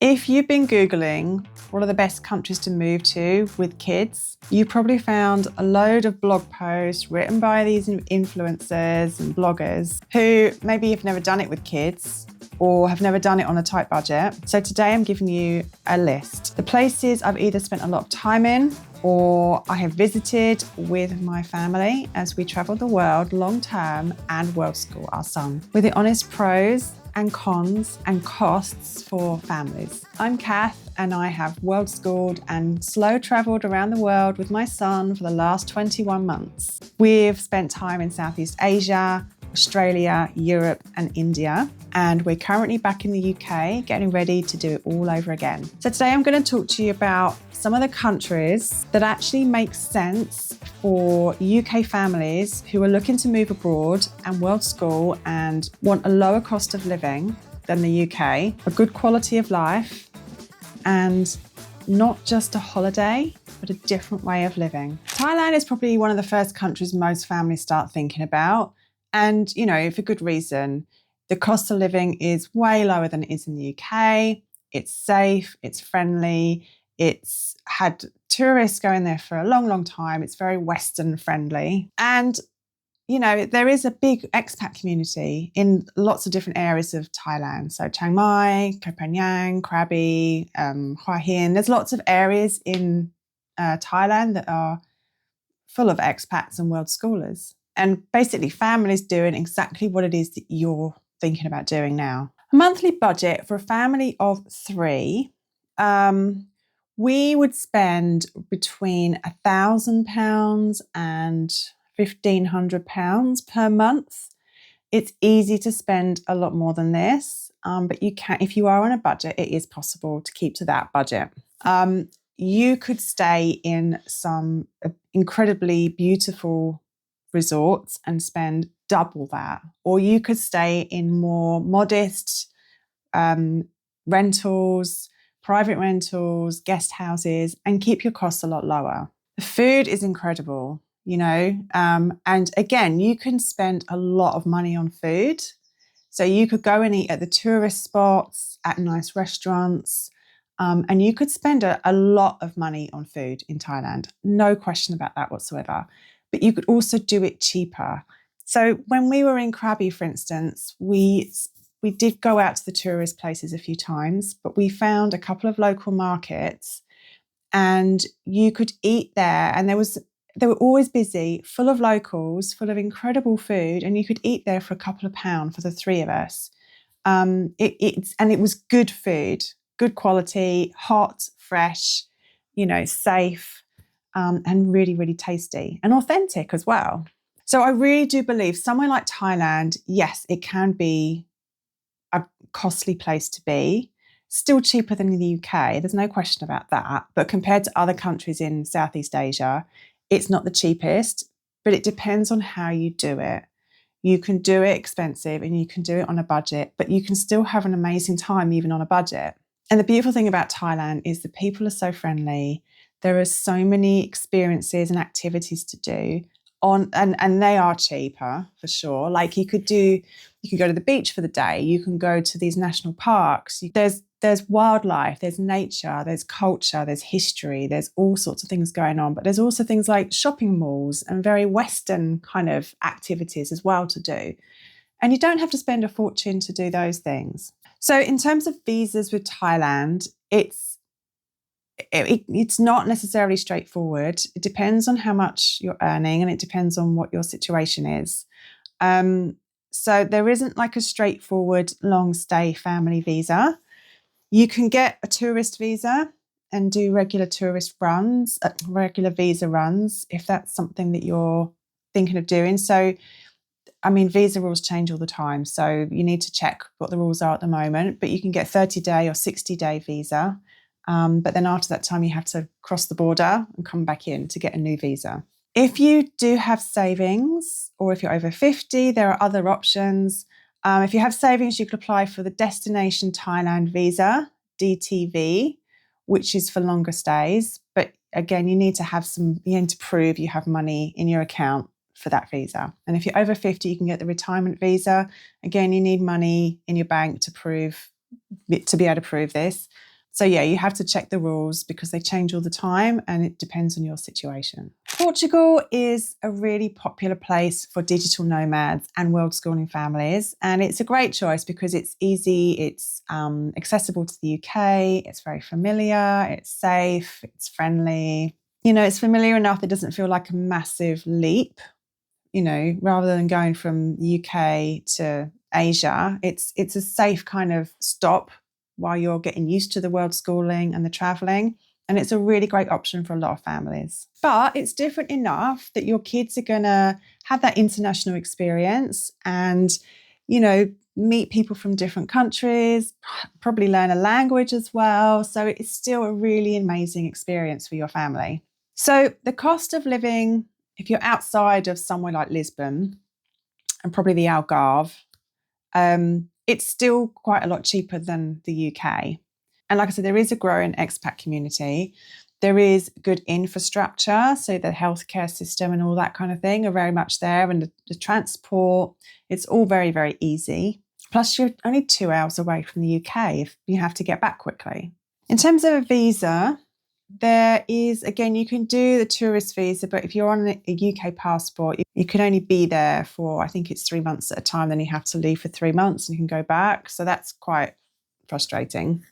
If you've been Googling what are the best countries to move to with kids, you probably found a load of blog posts written by these influencers and bloggers who maybe have never done it with kids or have never done it on a tight budget. So today I'm giving you a list. The places I've either spent a lot of time in or I have visited with my family as we travel the world long term and world school our son, with the honest pros and cons and costs for families. I'm Cath and I have world schooled and slow travelled around the world with my son for the last 21 months. We've spent time in Southeast Asia, Australia, Europe and India, and we're currently back in the UK getting ready to do it all over again. So today I'm going to talk to you about some of the countries that actually make sense for UK families who are looking to move abroad and world school and want a lower cost of living than the UK, a good quality of life, and not just a holiday, but a different way of living. Thailand is probably one of the first countries most families start thinking about. And, you know, for good reason. The cost of living is way lower than it is in the UK. It's safe, it's friendly, it's had tourists going there for a long, long time. It's very Western friendly. And, you know, there is a big expat community in lots of different areas of Thailand. So Chiang Mai, Koh Phangan, Krabi, Hua Hin. There's lots of areas in Thailand that are full of expats and world schoolers. And basically families doing exactly what it is that you're thinking about doing now. A monthly budget for a family of 3, we would spend between £1,000 and £1,500 per month. It's easy to spend a lot more than this, but you can, if you are on a budget, it is possible to keep to that budget. You could stay in some incredibly beautiful resorts and spend double that, or you could stay in more modest rentals, private rentals, guest houses, and keep your costs a lot lower. The food is incredible, you know, and again, you can spend a lot of money on food. So you could go and eat at the tourist spots, at nice restaurants, and you could spend a lot of money on food in Thailand. No question about that whatsoever. But you could also do it cheaper. So when we were in Krabi, for instance, we did go out to the tourist places a few times, but we found a couple of local markets and you could eat there, and they were always busy, full of locals, full of incredible food, and you could eat there for a couple of pounds for the 3 of us. It was good food, good quality, hot, fresh, you know, safe. And really, really tasty and authentic as well. So I really do believe somewhere like Thailand, yes, it can be a costly place to be, still cheaper than the UK. There's no question about that. But compared to other countries in Southeast Asia, it's not the cheapest, but it depends on how you do it. You can do it expensive and you can do it on a budget, but you can still have an amazing time even on a budget. And the beautiful thing about Thailand is the people are so friendly. There are so many experiences and activities to do and they are cheaper for sure. Like you could go to the beach for the day. You can go to these national parks. There's wildlife, there's nature, there's culture, there's history, there's all sorts of things going on. But there's also things like shopping malls and very Western kind of activities as well to do. And you don't have to spend a fortune to do those things. So in terms of visas with Thailand, it's not necessarily straightforward. It depends on how much you're earning and it depends on what your situation is. So there isn't like a straightforward long stay family visa. You can get a tourist visa and do regular visa runs if that's something that you're thinking of doing. So, I mean, visa rules change all the time. So you need to check what the rules are at the moment, but you can get 30-day or 60-day visa. But then after that time, you have to cross the border and come back in to get a new visa. If you do have savings or if you're over 50, there are other options. If you have savings, you could apply for the Destination Thailand Visa, DTV, which is for longer stays. But again, you need to prove you have money in your account for that visa. And if you're over 50, you can get the retirement visa. Again, you need money in your bank to be able to prove this. So yeah, you have to check the rules because they change all the time and it depends on your situation. Portugal is a really popular place for digital nomads and world schooling families. And it's a great choice because it's easy, it's accessible to the UK, it's very familiar, it's safe, it's friendly. You know, it's familiar enough that it doesn't feel like a massive leap. You know, rather than going from the UK to Asia, it's a safe kind of stop while you're getting used to the world schooling and the traveling. And it's a really great option for a lot of families. But it's different enough that your kids are going to have that international experience and, you know, meet people from different countries, probably learn a language as well. So it's still a really amazing experience for your family. So the cost of living, if you're outside of somewhere like Lisbon and probably the Algarve, it's still quite a lot cheaper than the UK. And like I said, there is a growing expat community. There is good infrastructure, so the healthcare system and all that kind of thing are very much there. And the transport, it's all very, very easy. Plus, you're only 2 hours away from the UK if you have to get back quickly. In terms of a visa, there is, again, you can do the tourist visa, but if you're on a UK passport, you can only be there for, I think it's 3 months at a time. Then you have to leave for 3 months and you can go back. So that's quite frustrating.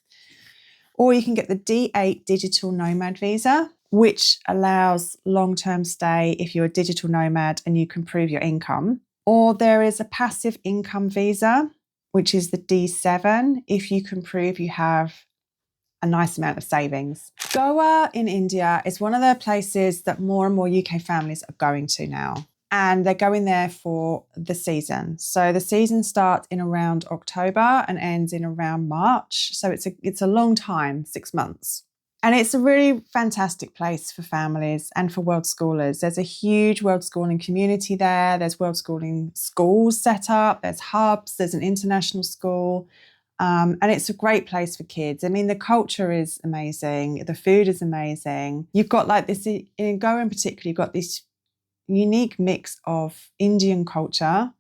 Or you can get the D8 digital nomad visa, which allows long-term stay if you're a digital nomad and you can prove your income. Or there is a passive income visa, which is the D7, if you can prove you have a nice amount of savings. Goa in India is one of the places that more and more UK families are going to now. And they're going there for the season. So the season starts in around October and ends in around March. So it's a long time, 6 months. And it's a really fantastic place for families and for world schoolers. There's a huge world schooling community there. There's world schooling schools set up. There's hubs. There's an international school. And it's a great place for kids. I mean, the culture is amazing. The food is amazing. You've got like this, in Goa in particular, you've got this unique mix of Indian culture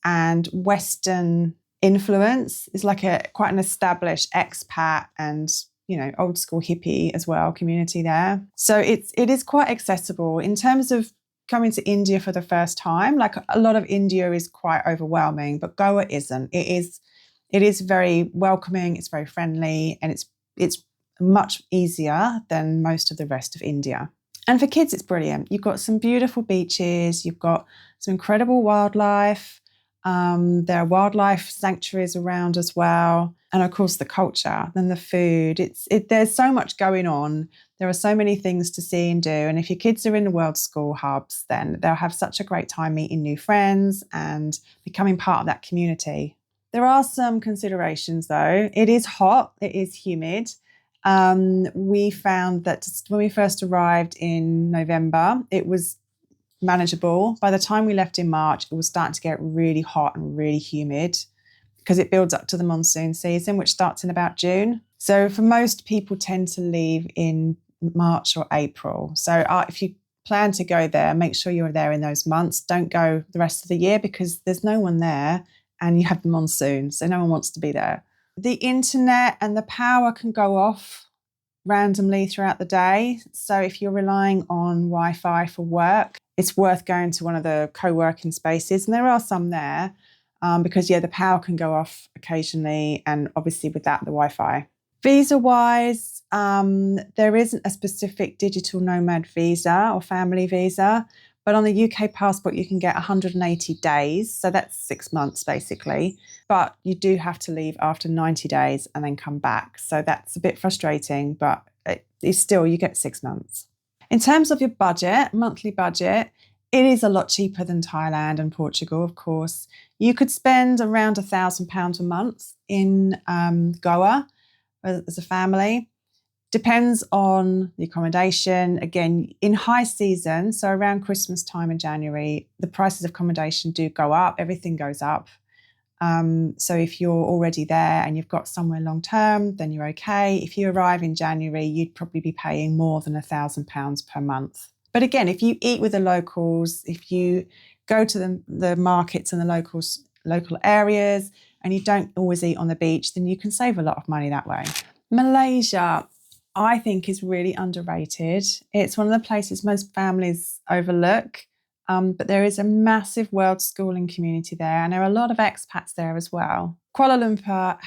and Western influence. It's like quite an established expat and, you know, old school hippie as well community there. So it is quite accessible in terms of coming to India for the first time. Like a lot of India is quite overwhelming, but Goa isn't. It is very welcoming, it's very friendly, and it's much easier than most of the rest of India. And for kids, it's brilliant. You've got some beautiful beaches, you've got some incredible wildlife. There are wildlife sanctuaries around as well. And of course, the culture and the food. There's so much going on. There are so many things to see and do. And if your kids are in the world school hubs, then they'll have such a great time meeting new friends and becoming part of that community. There are some considerations though. It is hot, it is humid. We found that when we first arrived in November, it was manageable. By the time we left in March, it was starting to get really hot and really humid because it builds up to the monsoon season, which starts in about June. So for most people tend to leave in March or April. So if you plan to go there, make sure you're there in those months. Don't go the rest of the year because there's no one there and you have the monsoon, so no one wants to be there. The internet and the power can go off randomly throughout the day. So if you're relying on Wi-Fi for work, it's worth going to one of the co-working spaces. And there are some there because, the power can go off occasionally. And obviously with that, the Wi-Fi. Visa-wise, there isn't a specific digital nomad visa or family visa. But on the UK passport, you can get 180 days. So that's 6 months, basically. But you do have to leave after 90 days and then come back. So that's a bit frustrating, but it's still, you get 6 months. In terms of your budget, monthly budget, it is a lot cheaper than Thailand and Portugal, of course. You could spend around £1,000 a month in Goa as a family. Depends on the accommodation. Again, in high season, so around Christmas time in January, the prices of accommodation do go up. Everything goes up. So if you're already there and you've got somewhere long term, then you're okay. If you arrive in January, you'd probably be paying more than £1,000 per month. But again, if you eat with the locals, if you go to the markets and the local areas, and you don't always eat on the beach, then you can save a lot of money that way. Malaysia, I think, is really underrated. It's one of the places most families overlook, but there is a massive world schooling community there, and there are a lot of expats there as well. Kuala Lumpur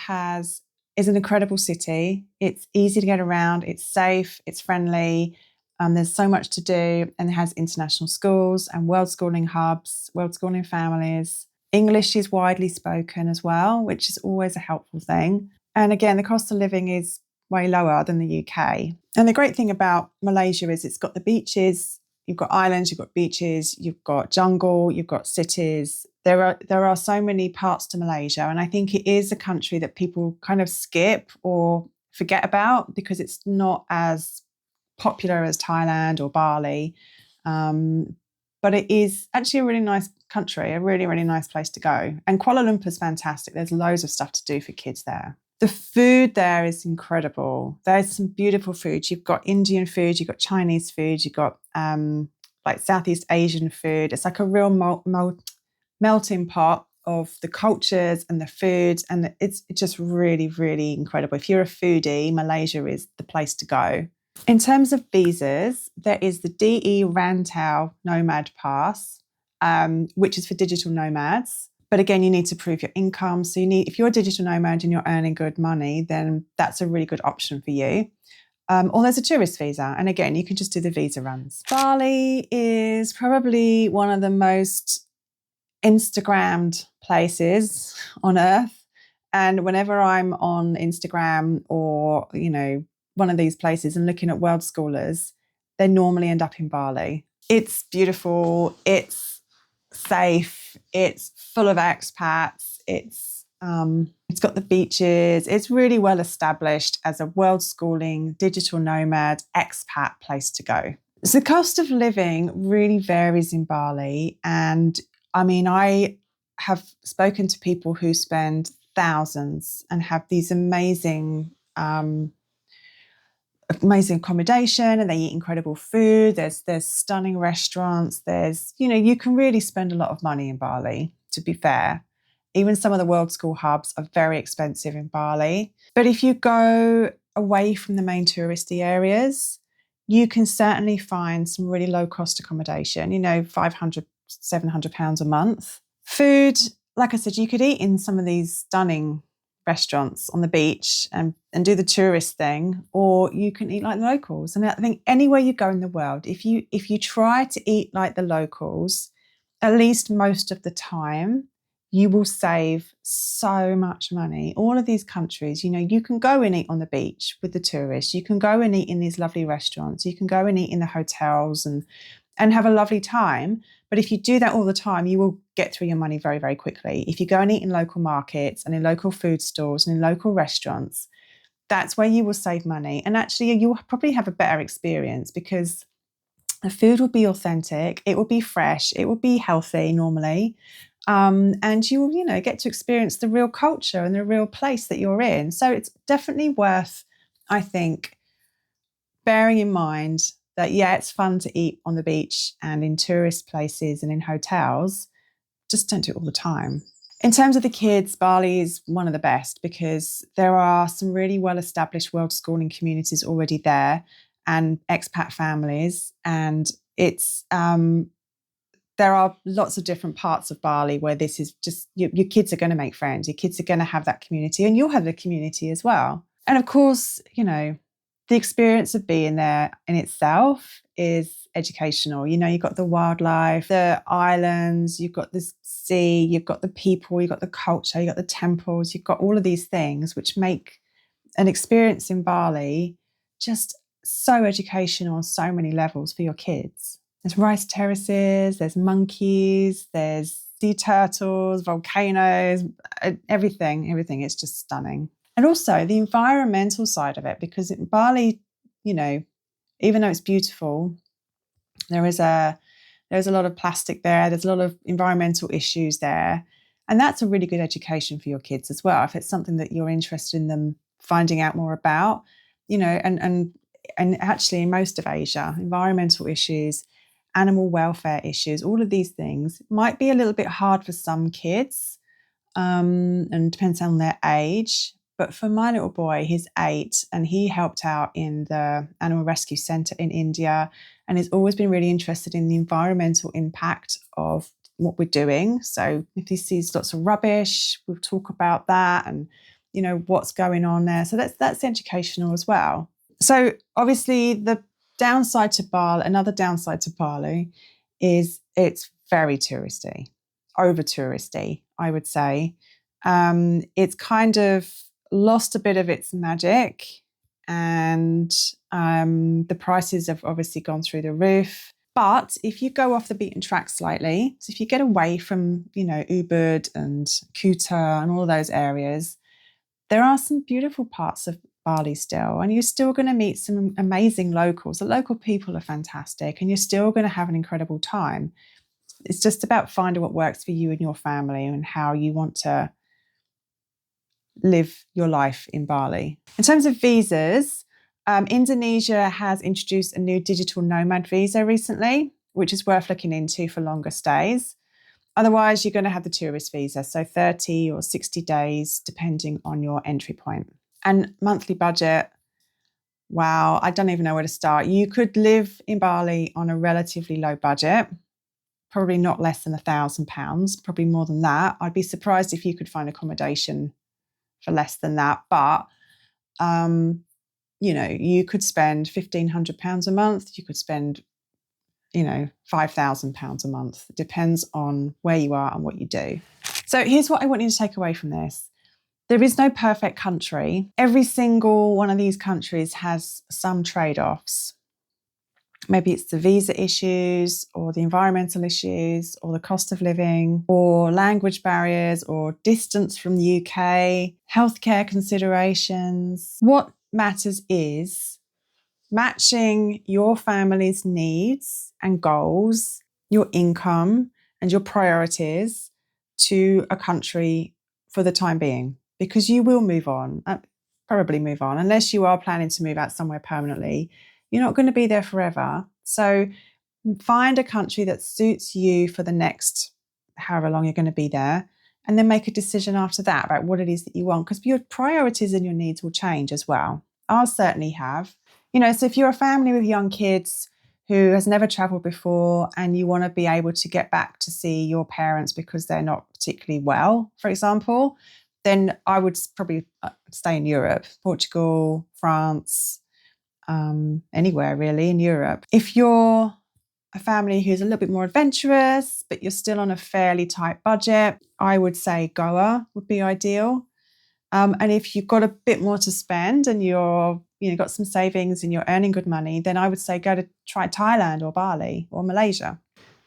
is an incredible city. It's easy to get around, it's safe, it's friendly. There's so much to do, and it has international schools and world schooling hubs, world schooling families. English is widely spoken as well, which is always a helpful thing. And again, the cost of living is way lower than the UK. And the great thing about Malaysia is it's got the beaches, you've got islands, you've got beaches, you've got jungle, you've got cities. There are so many parts to Malaysia, and I think it is a country that people kind of skip or forget about because it's not as popular as Thailand or Bali. But it is actually a really nice country, a really, really nice place to go. And Kuala Lumpur is fantastic. There's loads of stuff to do for kids there. The food there is incredible. There's some beautiful food. You've got Indian food, you've got Chinese food, you've got like Southeast Asian food. It's like a real melting pot of the cultures and the food. And it's just really, really incredible. If you're a foodie, Malaysia is the place to go. In terms of visas, there is the DE Rantau Nomad Pass, which is for digital nomads. But again, you need to prove your income. So if you're a digital nomad and you're earning good money, then that's a really good option for you. Or there's a tourist visa. And again, you can just do the visa runs. Bali is probably one of the most Instagrammed places on earth. And whenever I'm on Instagram or, one of these places and looking at world schoolers, they normally end up in Bali. It's beautiful, it's safe, it's full of expats, it's got the beaches, it's really well established as a world schooling, digital nomad, expat place to go. So the cost of living really varies in Bali. And I have spoken to people who spend thousands and have these amazing accommodation, and they eat incredible food. There's stunning restaurants. You can really spend a lot of money in Bali, to be fair. Even some of the world school hubs are very expensive in Bali. But if you go away from the main touristy areas, you can certainly find some really low cost accommodation, £500, £700 a month. Food, like I said, you could eat in some of these stunning restaurants on the beach and do the tourist thing, or you can eat like the locals. And I think anywhere you go in the world, if you try to eat like the locals, at least most of the time, you will save so much money. All of these countries, you can go and eat on the beach with the tourists, you can go and eat in these lovely restaurants, you can go and eat in the hotels and have a lovely time. But if you do that all the time, you will get through your money very, very quickly. If you go and eat in local markets and in local food stores and in local restaurants, that's where you will save money. And actually, you'll probably have a better experience because the food will be authentic, it will be fresh, it will be healthy normally. And you will, get to experience the real culture and the real place that you're in. So it's definitely worth, I think, bearing in mind that, it's fun to eat on the beach and in tourist places and in hotels. Just don't do it all the time. In terms of the kids, Bali is one of the best because there are some really well-established world schooling communities already there and expat families. And it's there are lots of different parts of Bali where this is just, your kids are going to make friends, your kids are going to have that community, and you'll have the community as well. And of course, the experience of being there in itself is educational. You've got the wildlife, the islands, you've got the sea, you've got the people, you've got the culture, you've got the temples, you've got all of these things which make an experience in Bali just so educational on so many levels for your kids. There's rice terraces, there's monkeys, there's sea turtles, volcanoes, everything is just stunning. And also the environmental side of it, because in Bali, even though it's beautiful, there's a lot of plastic there, there's a lot of environmental issues there. And that's a really good education for your kids as well. If it's something that you're interested in them finding out more about, and actually in most of Asia, environmental issues, animal welfare issues, all of these things might be a little bit hard for some kids, and depends on their age. But for my little boy, he's 8 and he helped out in the animal rescue centre in India and has always been really interested in the environmental impact of what we're doing. So if he sees lots of rubbish, we'll talk about that and, you know, what's going on there. So that's educational as well. So obviously the downside to Bali, another downside to Bali is it's very touristy, over touristy, I would say. It's kind of lost a bit of its magic and the prices have obviously gone through the roof. But if you go off the beaten track slightly, so if you get away from, you know, Ubud and Kuta and all those areas, there are some beautiful parts of Bali still, and you're still going to meet some amazing locals. The local people are fantastic and you're still going to have an incredible time. It's just about finding what works for you and your family and how you want to live your life in Bali. In terms of visas, Indonesia has introduced a new digital nomad visa recently, which is worth looking into for longer stays. Otherwise, you're going to have the tourist visa, so 30 or 60 days, depending on your entry point. And monthly budget, wow, I don't even know where to start. You could live in Bali on a relatively low budget, probably not less than £1,000, probably more than that. I'd be surprised if you could find accommodation for less than that. But, you know, you could spend £1,500 a month. You could spend, you know, £5,000 a month. It depends on where you are and what you do. So here's what I want you to take away from this. There is no perfect country. Every single one of these countries has some trade-offs. Maybe it's the visa issues or the environmental issues or the cost of living or language barriers or distance from the UK, healthcare considerations. What matters is matching your family's needs and goals, your income and your priorities to a country for the time being, because you will move on, probably move on, unless you are planning to move out somewhere permanently. You're not going to be there forever. So find a country that suits you for the next however long you're going to be there, and then make a decision after that about what it is that you want, because your priorities and your needs will change as well. Ours certainly have. You know, so if you're a family with young kids who has never travelled before and you want to be able to get back to see your parents because they're not particularly well, for example, then I would probably stay in Europe, Portugal, France, anywhere really in Europe. If you're a family who's a little bit more adventurous, but you're still on a fairly tight budget, I would say Goa would be ideal. And if you've got a bit more to spend and you're, you know, got some savings and you're earning good money, then I would say try Thailand or Bali or Malaysia.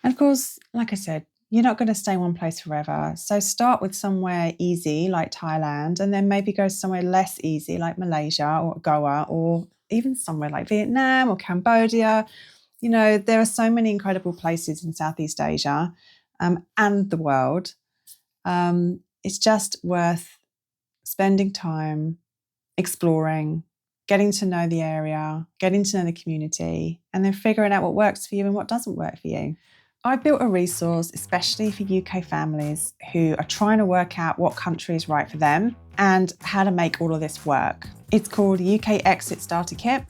And of course, like I said, you're not going to stay in one place forever. So start with somewhere easy like Thailand, and then maybe go somewhere less easy like Malaysia or Goa, or even somewhere like Vietnam or Cambodia. You know, there are so many incredible places in Southeast Asia and the world. It's just worth spending time exploring, getting to know the area, getting to know the community, and then figuring out what works for you and what doesn't work for you. I've built a resource especially for UK families who are trying to work out what country is right for them and how to make all of this work. It's called UK Exit Starter Kit,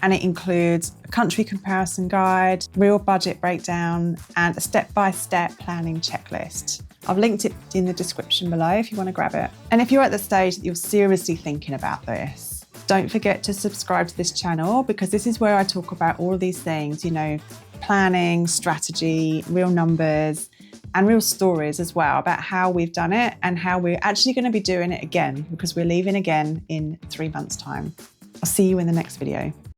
and it includes a country comparison guide, real budget breakdown, and a step-by-step planning checklist. I've linked it in the description below if you want to grab it. And if you're at the stage that you're seriously thinking about this, don't forget to subscribe to this channel, because this is where I talk about all of these things, you know, planning, strategy, real numbers, and real stories as well about how we've done it and how we're actually going to be doing it again, because we're leaving again in 3 months' time. I'll see you in the next video.